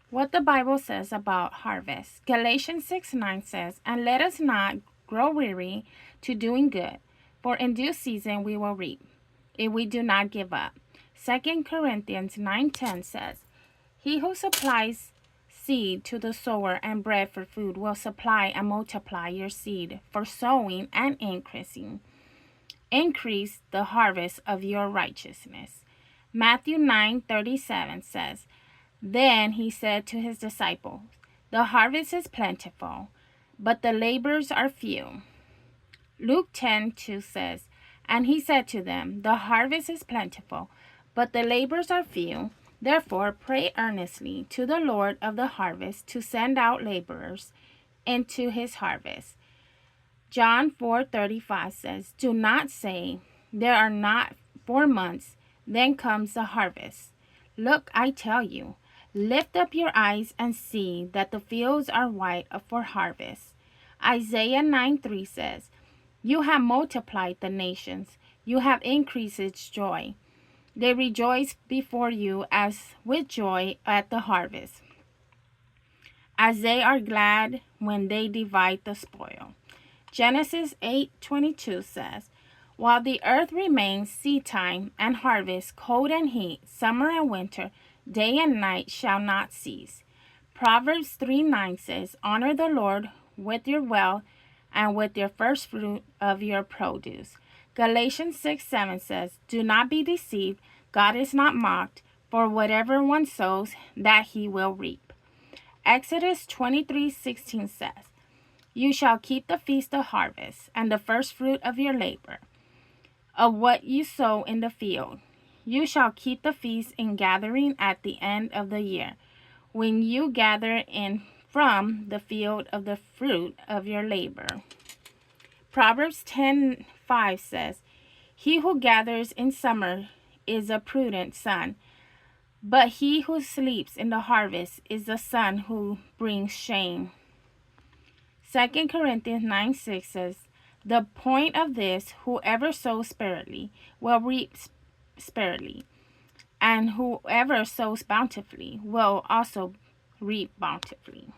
what the Bible says about harvest. Galatians 6:9 says, "And let us not grow weary to doing good, for in due season we will reap, if we do not give up." 2 Corinthians 9:10 says, "He who supplies seed to the sower and bread for food will supply and multiply your seed for sowing and increasing. Increase the harvest of your righteousness." Matthew 9:37 says, "Then he said to his disciples, the harvest is plentiful, but the laborers are few." Luke 10:2 says, "And he said to them, the harvest is plentiful, but the laborers are few. Therefore pray earnestly to the Lord of the harvest to send out laborers into his harvest." John 4:35 says, "Do not say, there are not 4 months, then comes the harvest. Look, I tell you, lift up your eyes and see that the fields are white for harvest." Isaiah 9:3 says, "You have multiplied the nations, you have increased its joy. They rejoice before you as with joy at the harvest, as they are glad when they divide the spoil." Genesis 8:22 says, "While the earth remains, seedtime and harvest, cold and heat, summer and winter, day and night shall not cease." Proverbs 3:9 says, "Honor the Lord with your wealth and with your first fruit of your produce." Galatians 6:7 says, "Do not be deceived, God is not mocked, for whatever one sows, that he will reap." Exodus 23:16 says, "You shall keep the feast of harvest, and the first fruit of your labor, of what you sow in the field. You shall keep the feast in gathering at the end of the year, when you gather in from the field of the fruit of your labor." Proverbs 10:5 says, "He who gathers in summer is a prudent son, but he who sleeps in the harvest is the son who brings shame." 2 Corinthians 9:6 says, "The point of this, whoever sows sparingly will reap sparingly, and whoever sows bountifully will also reap bountifully."